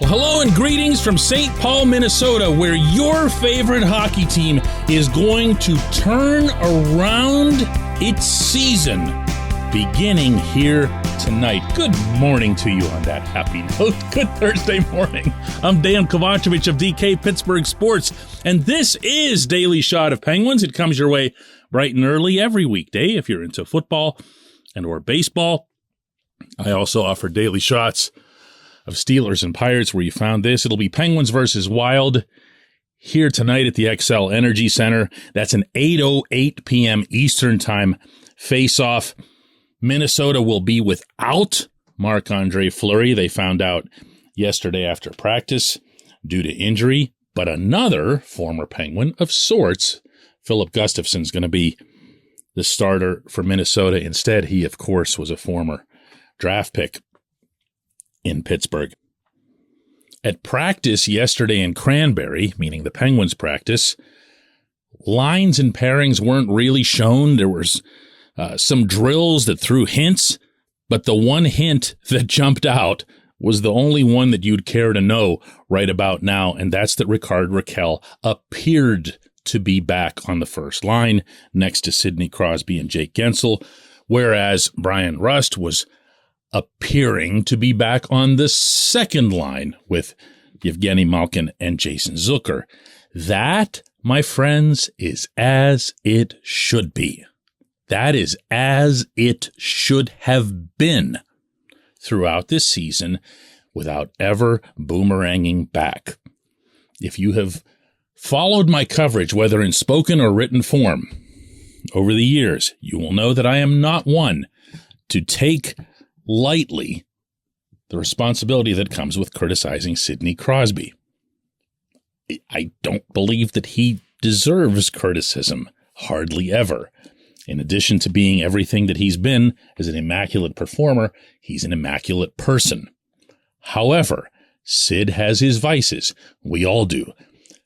Well, hello and greetings from St. Paul, Minnesota, where your favorite hockey team is going to turn around its season, beginning here tonight. Good morning to you on that happy note. Good Thursday morning. I'm Dejan Kovacevic of DK Pittsburgh Sports, and this is Daily Shot of Penguins. It comes your way bright and early every weekday if you're into football and or baseball. I also offer daily shots of Steelers and Pirates where you found this. It'll be Penguins versus Wild here tonight at the XL Energy Center. That's an 8:08 p.m. Eastern Time face-off. Minnesota will be without Marc-Andre Fleury. They found out yesterday after practice due to injury, but another former Penguin of sorts, Philip Gustafsson's going to be the starter for Minnesota. Instead, he, of course, was a former draft pick in Pittsburgh. At practice yesterday in Cranberry, meaning the Penguins practice, lines and pairings weren't really shown. There was some drills that threw hints, but the one hint that jumped out was the only one that you'd care to know right about now, and that's that Rickard Rakell appeared to be back on the first line next to Sidney Crosby and Jake Guentzel, whereas Bryan Rust was appearing to be back on the second line with Evgeny Malkin and Jason Zucker. That, my friends, is as it should be. That is as it should have been throughout this season without ever boomeranging back. If you have followed my coverage, whether in spoken or written form, over the years, you will know that I am not one to take lightly the responsibility that comes with criticizing Sidney Crosby. I don't believe that he deserves criticism, hardly ever. In addition to being everything that he's been as an immaculate performer, he's an immaculate person. However, Sid has his vices. We all do.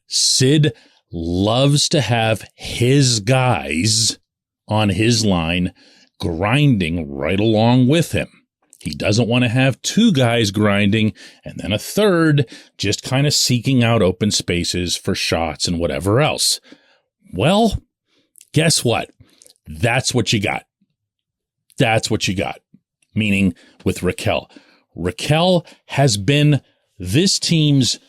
Sid loves to have his guys on his line grinding right along with him. He doesn't want to have two guys grinding and then a third just kind of seeking out open spaces for shots and whatever else. Well, guess what? That's what you got. That's what you got. Meaning with Rakell. Rakell has been this team's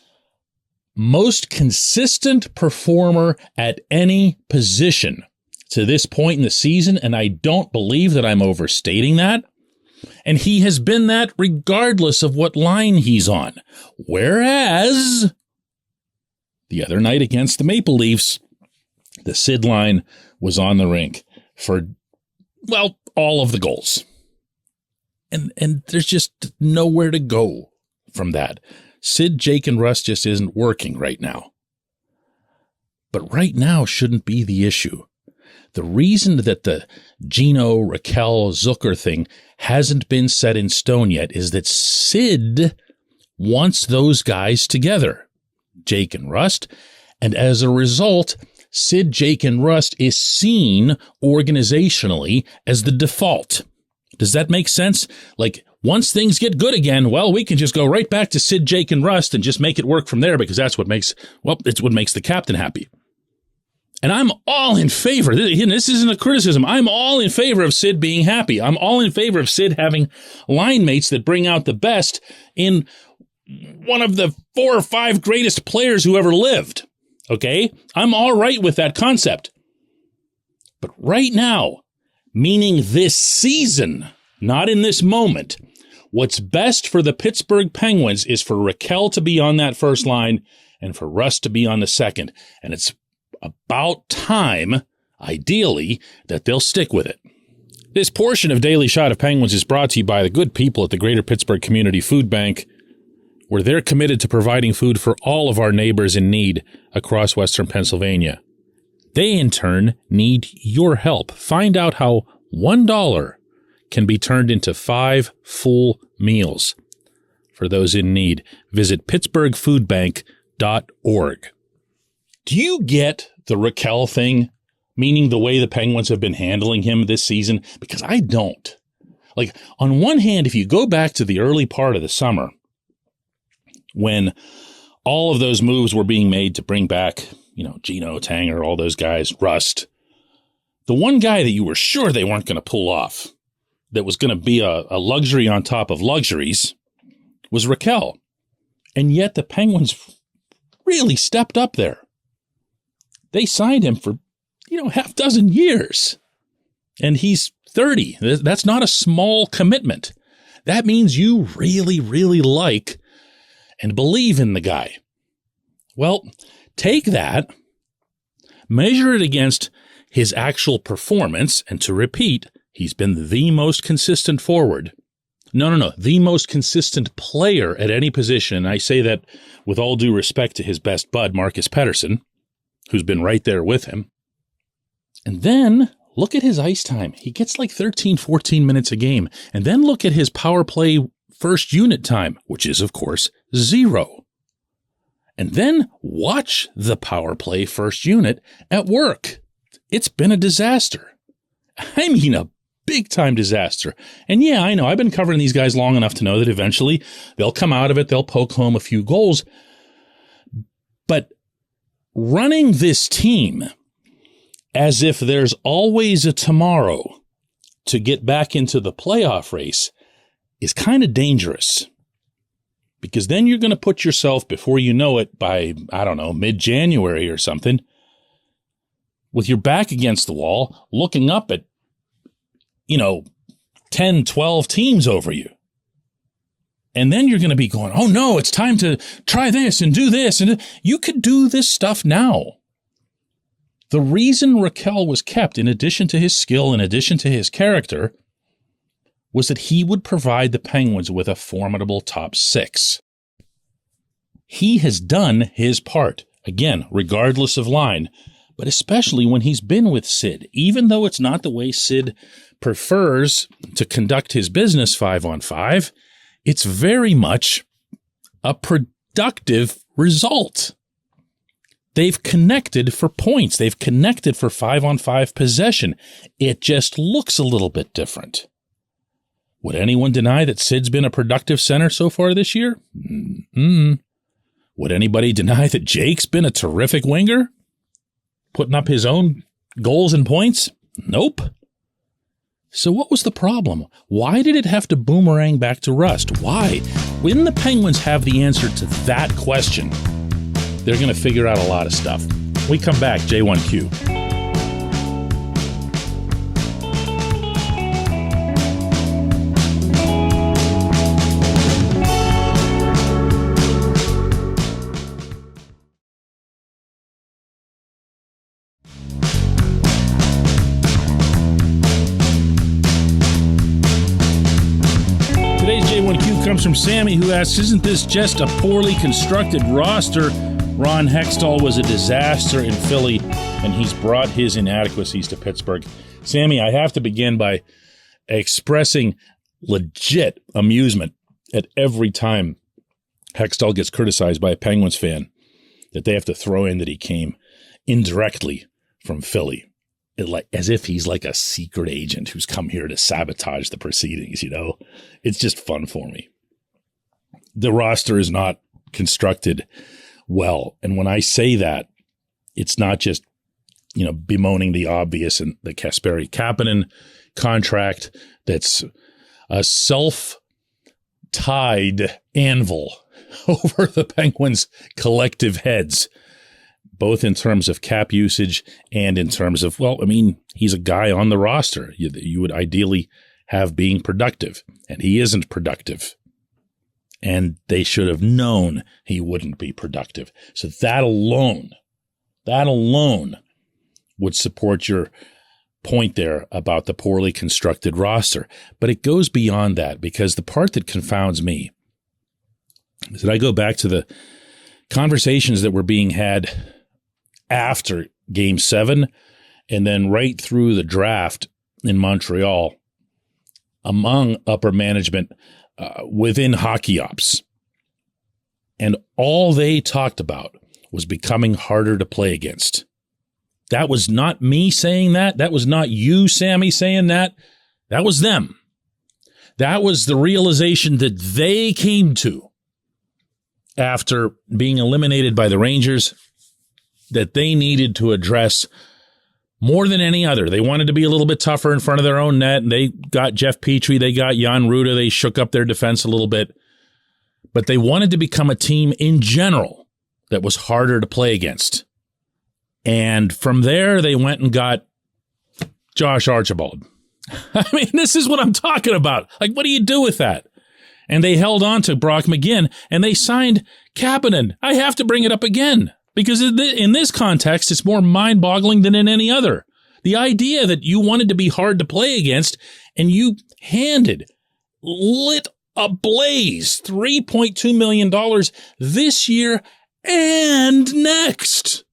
most consistent performer at any position to this point in the season, and I don't believe that I'm overstating that. And he has been that regardless of what line he's on. Whereas the other night against the Maple Leafs, the Sid line was on the rink for, well, all of the goals. And there's just nowhere to go from that. Sid, Jake, and Russ just isn't working right now. But right now shouldn't be the issue. The reason that the Gino, Rakell, Zucker thing hasn't been set in stone yet is that Sid wants those guys together, Jake and Rust, and as a result, Sid, Jake, and Rust is seen organizationally as the default. Does that make sense? Like, once things get good again, well, we can just go right back to Sid, Jake, and Rust and just make it work from there because that's what makes, well, it's what makes the captain happy. And I'm all in favor. This isn't a criticism. I'm all in favor of Sid being happy. I'm all in favor of Sid having line mates that bring out the best in one of the 4 or 5 greatest players who ever lived. Okay? I'm all right with that concept. But right now, meaning this season, not in this moment, what's best for the Pittsburgh Penguins is for Rakell to be on that first line and for Russ to be on the second. And it's about time, ideally, that they'll stick with it. This portion of Daily Shot of Penguins is brought to you by the good people at the Greater Pittsburgh Community Food Bank, where they're committed to providing food for all of our neighbors in need across Western Pennsylvania. They, in turn, need your help. Find out how $1 can be turned into 5 full meals. For those in need, visit pittsburghfoodbank.org. Do you get the Rakell thing, meaning the way the Penguins have been handling him this season? Because I don't. Like, on one hand, if you go back to the early part of the summer, when all of those moves were being made to bring back, Gino, Tanger, all those guys, Rust. The one guy that you were sure they weren't going to pull off, that was going to be a luxury on top of luxuries, was Rakell. And yet the Penguins really stepped up there. They signed him for, half dozen years. And he's 30. That's not a small commitment. That means you really, really like and believe in the guy. Well, take that, measure it against his actual performance, and to repeat, he's been the most consistent forward. No, the most consistent player at any position. And I say that with all due respect to his best bud, Marcus Pettersson, who's been right there with him. And then look at his ice time. He gets like 13, 14 minutes a game. And then look at his power play first unit time, which is, of course, 0. And then watch the power play first unit at work. It's been a disaster. I mean, a big-time disaster. And yeah, I know, I've been covering these guys long enough to know that eventually they'll come out of it, they'll poke home a few goals. But running this team as if there's always a tomorrow to get back into the playoff race is kind of dangerous. Because then you're going to put yourself, before you know it, by, mid-January or something, with your back against the wall, looking up at 10, 12 teams over you. And then you're going to be going, oh no, it's time to try this and do this. And you could do this stuff now. The reason Rakell was kept, in addition to his skill, in addition to his character, was that he would provide the Penguins with a formidable top 6. He has done his part, again, regardless of line, but especially when he's been with Sid, even though it's not the way Sid prefers to conduct his business 5-on-5, it's very much a productive result. They've connected for points. They've connected for 5-on-5 possession. It just looks a little bit different. Would anyone deny that Sid's been a productive center so far this year? Would anybody deny that Jake's been a terrific winger, putting up his own goals and points? Nope. So what was the problem? Why did it have to boomerang back to Rust? Why? When the Penguins have the answer to that question, they're going to figure out a lot of stuff. We come back, J1Q. Comes from Sammy, who asks, isn't this just a poorly constructed roster? Ron Hextall was a disaster in Philly, and he's brought his inadequacies to Pittsburgh. Sammy, I have to begin by expressing legit amusement at every time Hextall gets criticized by a Penguins fan that they have to throw in that he came indirectly from Philly. As if he's like a secret agent who's come here to sabotage the proceedings, It's just fun for me. The roster is not constructed well. And when I say that, it's not just, bemoaning the obvious and the Kasperi Kapanen contract that's a self-tied anvil over the Penguins' collective heads, both in terms of cap usage and in terms of, he's a guy on the roster you would ideally have being productive, and he isn't productive. And they should have known he wouldn't be productive. So that alone would support your point there about the poorly constructed roster. But it goes beyond that, because the part that confounds me is that I go back to the conversations that were being had after Game 7 and then right through the draft in Montreal among upper management within hockey ops. And all they talked about was becoming harder to play against. That was not me saying that. That was not you, Sammy, saying that. That was them. That was the realization that they came to. after being eliminated by the Rangers that they needed to address more than any other. They wanted to be a little bit tougher in front of their own net. They got Jeff Petrie. They got Jan Ruda. They shook up their defense a little bit. But they wanted to become a team in general that was harder to play against. And from there, they went and got Josh Archibald. I mean, this is what I'm talking about. Like, what do you do with that? And they held on to Brock McGinn, and they signed Kapanen. I have to bring it up again, because in this context, it's more mind-boggling than in any other. The idea that you wanted to be hard to play against, and you lit ablaze $3.2 million this year and next.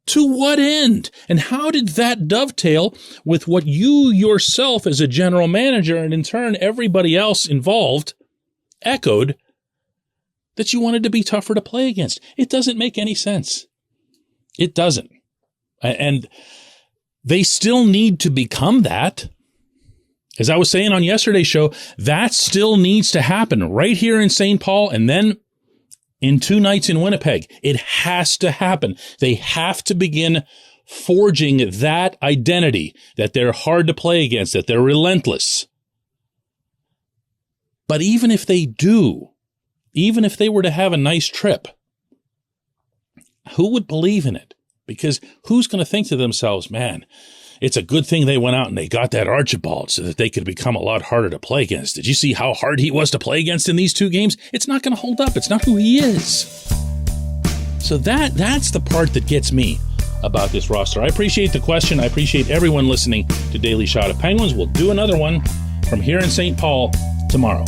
To what end? And how did that dovetail with what you yourself as a general manager and in turn everybody else involved echoed that you wanted to be tougher to play against? It doesn't make any sense. It doesn't. And they still need to become that. As I was saying on yesterday's show, that still needs to happen right here in St. Paul and then in 2 nights in Winnipeg. It has to happen. They have to begin forging that identity, that they're hard to play against, that they're relentless. But even if they do, even if they were to have a nice trip, who would believe in it? Because who's going to think to themselves, man, it's a good thing they went out and they got that Archibald so that they could become a lot harder to play against. Did you see how hard he was to play against in these 2 games? It's not going to hold up. It's not who he is. So that's the part that gets me about this roster. I appreciate the question. I appreciate everyone listening to Daily Shot of Penguins. We'll do another one from here in St. Paul tomorrow.